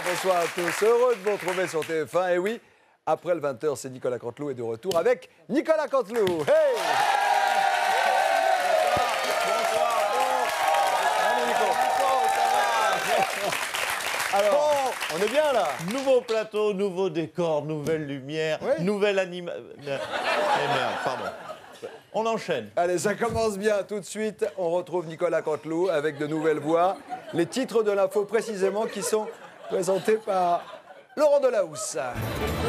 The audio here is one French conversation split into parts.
bonsoir à tous. Heureux de vous retrouver sur TF1. Et oui, après le 20h, c'est Nicolas Canteloup est de retour avec Nicolas Canteloup. Hey! Alors, on est bien là. Nouveau plateau, nouveau décor, nouvelle lumière, Oui. nouvelle animation. Merde, pardon. On enchaîne. Allez, ça commence bien. Tout de suite, on retrouve Nicolas Canteloup avec de nouvelles voix. Les titres de l'info précisément qui sont présentés par Laurent Delahousse.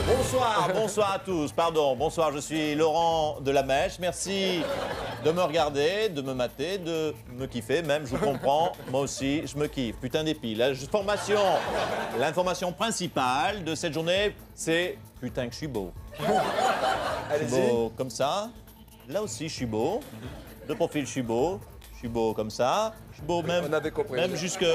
Bonsoir, bonsoir à tous. Pardon, bonsoir, je suis Laurent de la Mèche. Merci de me regarder, de me mater, de me kiffer même, je vous comprends. Moi aussi, je me kiffe. Putain d'épi. L'information principale de cette journée, c'est putain que je suis beau. Je suis Allez-y. beau comme ça. Là aussi, je suis beau. De profil, je suis beau. Je suis beau comme ça. Je suis beau même. On avait compris. Même jusque.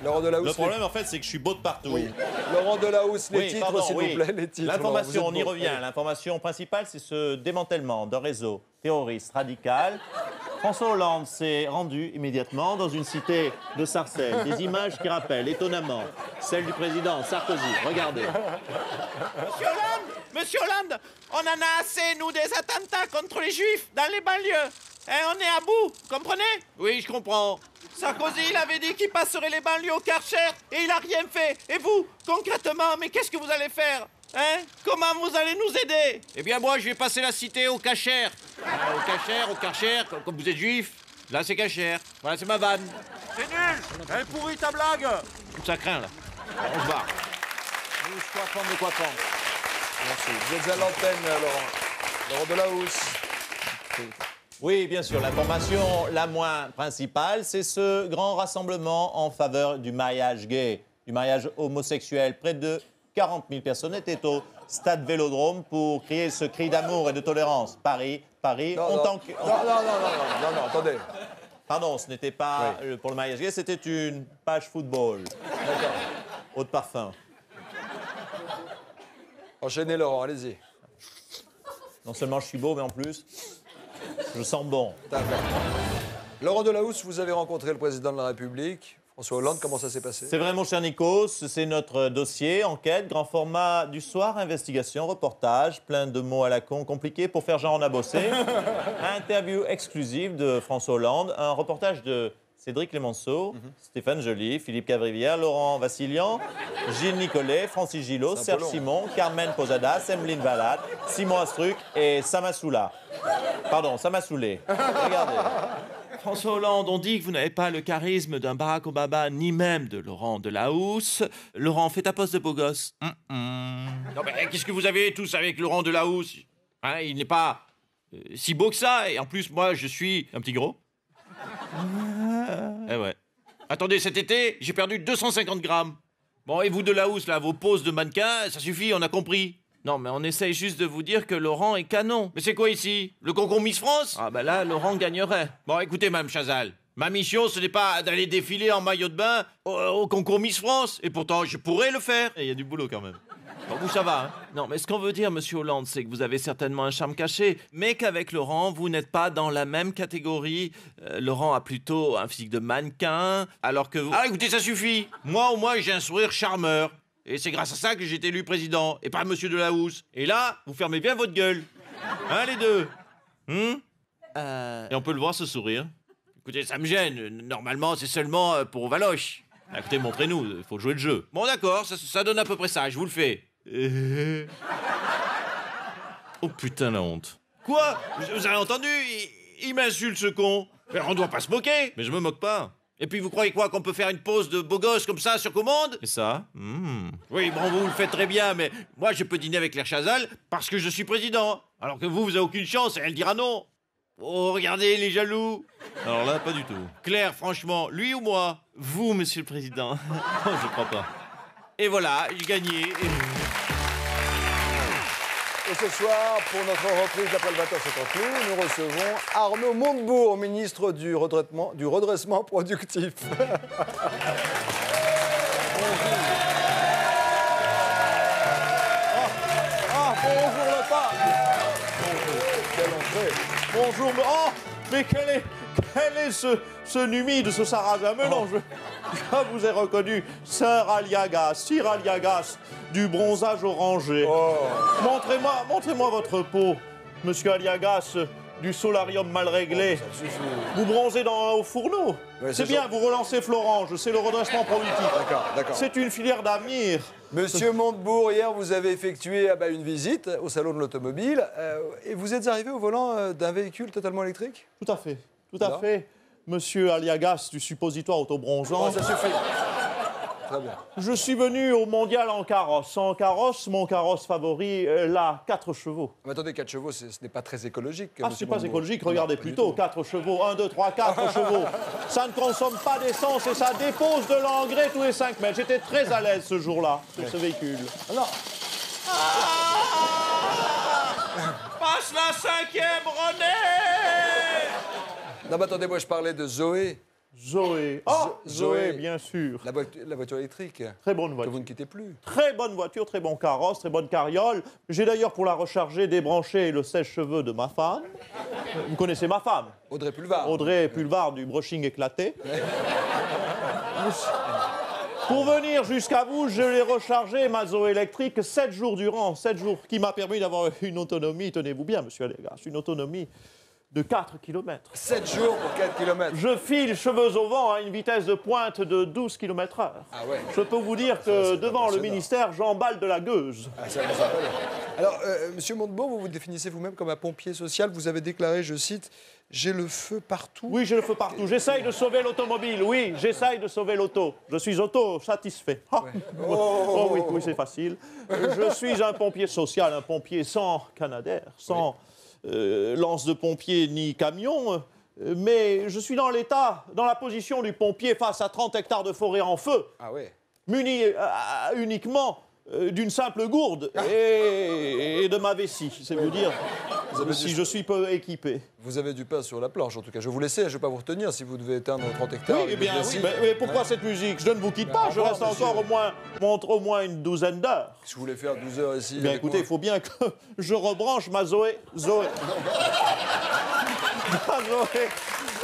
Laurent Delahousse. Le problème, en fait, c'est que je suis beau de partout. Oui. Laurent Delahousse, les Oui, titres, pardon, s'il oui. vous plaît. Les titres. L'information, Laurent, on vous y êtes beau. revient. L'information principale, c'est ce démantèlement d'un réseau terroriste radical. François Hollande s'est rendu immédiatement dans une cité de Sarcelles. Des images qui rappellent étonnamment celles du président Sarkozy. Regardez. Monsieur Hollande, on en a assez, nous, des attentats contre les Juifs dans les banlieues. On est à bout, comprenez? Oui, je comprends. Sarkozy, il avait dit qu'il passerait les banlieues au Karcher et il a rien fait. Et vous, concrètement, mais qu'est-ce que vous allez faire? Comment vous allez nous aider? Eh bien, moi, je vais passer la cité au Karcher. Au Karcher, comme vous êtes juif, là, c'est Karcher. Voilà, c'est ma vanne. C'est nul. Elle pourrit ta blague. Ça craint, là. On se barre. Nous, quoi prendre de quoi prendre. Merci. Vous êtes à l'antenne, Laurent. Laurent Delahousse. Oui, bien sûr. L'information la moins principale, c'est ce grand rassemblement en faveur du mariage gay, du mariage homosexuel. Près de 40 000 personnes étaient au stade Vélodrome pour crier ce cri d'amour et de tolérance. Paris, Non, non, attendez. Pardon, ce n'était pas pour le mariage gay, c'était une page football. D'accord. Eau de parfum. Enchaînez, Laurent, allez-y. Non seulement je suis beau, mais en plus, je sens bon. D'accord. Laurent Delahousse, vous avez rencontré le président de la République, François Hollande, comment ça s'est passé? C'est vrai, mon cher Nikos, c'est notre dossier, enquête, grand format du soir, investigation, reportage, plein de mots à la con compliqués pour faire genre on a bossé. Interview exclusive de François Hollande, un reportage de Cédric Clemenceau, Stéphane Joly, Philippe Cavrivière, Laurent Vassilian, Gilles Nicolet, Francis Gillot, C'est un peu Serge long. Simon, Carmen Posadas, Emeline Valade, Simon Astruc et Samasoula. Pardon, Samasoulé. Regardez. François Hollande, on dit que vous n'avez pas le charisme d'un Barack Obama, ni même de Laurent Delahousse. Laurent, fais ta pose de beau gosse. Non, mais qu'est-ce que vous avez tous avec Laurent Delahousse? Il n'est pas si beau que ça, et en plus, moi, je suis un petit gros. Eh ouais. Attendez, cet été, j'ai perdu 250 grammes. Bon, et vous, Delahousse, là, vos poses de mannequin, ça suffit, on a compris. Non, mais on essaye juste de vous dire que Laurent est canon. Mais c'est quoi ici? Le concours Miss France? Ah bah là, Laurent gagnerait. Bon, écoutez, Mme Chazal, ma mission, ce n'est pas d'aller défiler en maillot de bain au concours Miss France. Et pourtant, je pourrais le faire. Et il y a du boulot quand même. Bon, vous, ça va, hein? Non, mais ce qu'on veut dire, monsieur Hollande, c'est que vous avez certainement un charme caché, mais qu'avec Laurent, vous n'êtes pas dans la même catégorie. Laurent a plutôt un physique de mannequin, alors que vous... Ah, écoutez, ça suffit. Moi, au moins, j'ai un sourire charmeur. Et c'est grâce à ça que j'ai été élu président, et pas monsieur Delahousse. Et là, vous fermez bien votre gueule. Hein, les deux? Et on peut le voir, ce sourire. Écoutez, ça me gêne. Normalement, c'est seulement pour Valoche. Écoutez, montrez-nous, il faut jouer le jeu. Bon, d'accord, ça donne à peu près ça, je vous le fais. Oh putain, la honte. Quoi? Vous avez entendu? Il m'insulte, ce con. Mais on doit pas se moquer. Mais je me moque pas. Et puis vous croyez quoi, qu'on peut faire une pause de beau gosse comme ça sur commande? Et ça? Oui, bon, vous le faites très bien, mais moi je peux dîner avec Claire Chazal parce que je suis président. Alors que vous avez aucune chance et elle dira non. Oh, regardez les jaloux. Alors là, pas du tout. Claire, franchement, lui ou moi? Vous, monsieur le président. Oh, je crois pas. Et voilà, j'ai gagné. Et ce soir, pour notre reprise d'après le 20h sur Canteloup, nous recevons Arnaud Montebourg, ministre du redressement productif. Bonjour, le pape. Quelle entrée! Bonjour, mais quel est ce numide, ce sarrasin? Mais non, Je vous ai reconnu, Sir Aliagas, Sir Aliagas, du bronzage orangé. Oh. Montrez-moi votre peau, monsieur Aliagas, du solarium mal réglé. Ça suffit. Vous bronzez au fourneau. Ouais, c'est bien, vous relancez Florange, c'est le redressement productif. D'accord. C'est une filière d'avenir. Monsieur Montebourg, hier, vous avez effectué une visite au salon de l'automobile et vous êtes arrivé au volant d'un véhicule totalement électrique? Tout à fait. Monsieur Aliagas du suppositoire autobronzant. Oh, ça suffit. Très bien. Je suis venu au mondial en carrosse. En carrosse, mon carrosse favori, la 4 chevaux. Mais attendez, 4 chevaux, ce n'est pas très écologique. Ah, c'est pas écologique, regardez plutôt. 4 chevaux, 1, 2, 3, 4 chevaux. Ça ne consomme pas d'essence et ça dépose de l'engrais tous les 5 mètres. J'étais très à l'aise ce jour-là, sur ce véhicule. Alors, Passe la 5e, René! non, mais attendez, moi je parlais de Zoé, Zoé. Oh, Zoé, bien sûr. la voiture électrique, Très bonne que voiture. vous ne quittez plus. Très bonne voiture, très bon carrosse, très bonne carriole. J'ai d'ailleurs, pour la recharger, débranché le sèche-cheveux de ma femme. Vous connaissez ma femme, Audrey Pulvar. Audrey Pulvar du brushing éclaté. Pour venir jusqu'à vous, je l'ai rechargé, ma Zoé électrique, 7 jours durant. 7 jours, qui m'a permis d'avoir une autonomie, tenez-vous bien, monsieur Allegas, une autonomie de 4 km. 7 jours pour 4 km. Je file cheveux au vent à une vitesse de pointe de 12 km/h. Ah ouais. Je peux vous dire que c'est devant le impressionnant. ministère, j'emballe de la gueuse. Ah, ça va bien. Alors, monsieur Montebourg, vous vous définissez vous-même comme un pompier social. Vous avez déclaré, je cite, « J'ai le feu partout ». Oui, j'ai le feu partout. J'essaye de sauver l'automobile. Oui, j'essaye de sauver l'auto. Je suis auto-satisfait. Ah. Oh oui, oui, c'est facile. Je suis un pompier social, un pompier sans Canadair, sans lance de pompier ni camion. Mais je suis dans l'état, dans la position du pompier face à 30 hectares de forêt en feu, Ah ouais. muni uniquement d'une simple gourde et de ma vessie. C'est vous dire si je suis peu équipé. Vous avez du pain sur la planche, en tout cas. Je vais vous laisser, je ne vais pas vous retenir si vous devez éteindre 30 hectares. Oui, avec eh bien, des oui, vessies. mais pourquoi cette musique? Je ne vous quitte pas, au je revoir, reste monsieur. encore au moins une douzaine d'heures. Si vous voulez faire 12 heures ici. Eh bien, avec écoutez, il moi. faut bien que je rebranche ma Zoé ma Zoé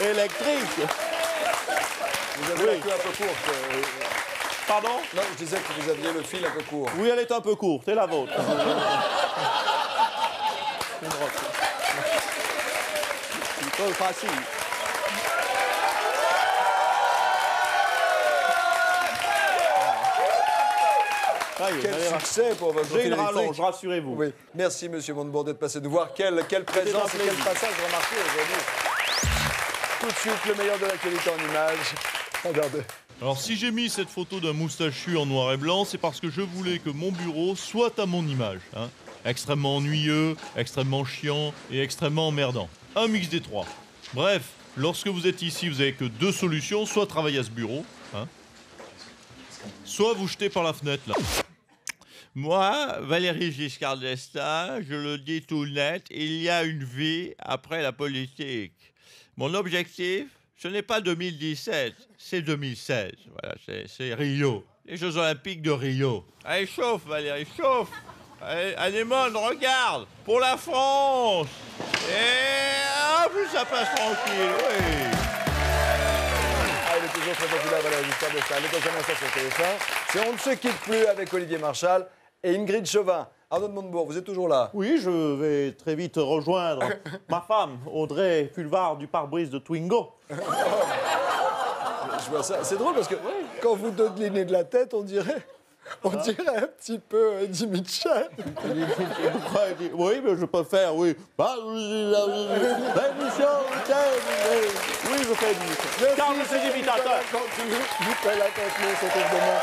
électrique. Vous avez Oui. la queue un peu courte. Pardon? Non, je disais que vous aviez le fil un peu court. Oui, elle est un peu courte, et la vôtre? C'est trop facile. Ça y est, Quel elle est succès pour votre J'ai fil une rallonge, électrique. rassurez-vous. Oui. Merci, monsieur Montebourg, d'être passé nous voir. Quelle présence et quel passage remarqué aujourd'hui. Tout de suite, le meilleur de l'actualité en images. Regardez. Alors si j'ai mis cette photo d'un moustachu en noir et blanc, c'est parce que je voulais que mon bureau soit à mon image. Hein. Extrêmement ennuyeux, extrêmement chiant et extrêmement emmerdant. Un mix des trois. Bref, lorsque vous êtes ici, vous n'avez que 2 solutions. Soit travailler à ce bureau, hein, soit vous jeter par la fenêtre là. Moi, Valéry Giscard d'Estaing, je le dis tout net, il y a une vie après la politique. Mon objectif, ce n'est pas 2017, c'est 2016. Voilà, c'est Rio. Les Jeux Olympiques de Rio. Allez, chauffe, Valéry, chauffe. Allez, monde, regarde, pour la France. Et en plus, ça passe tranquille, oui. Ah, il est toujours très populaire, Valéry Giscard d'Estaing. Les prochains instants sur TF1. C'est On ne se quitte plus avec Olivier Marchal et Ingrid Chauvin. Arnaud de Montebourg, vous êtes toujours là. Oui, je vais très vite rejoindre ma femme, Audrey Pulvar du pare-brise de Twingo. Je vois ça. C'est drôle parce que quand vous donnez de la tête, on dirait un petit peu Eddie Mitchell. Pourquoi elle dit, oui, mais je peux faire, oui. Oui, je fais du. Car je suis imitateur. Nicolas Canteloup, c'est évidemment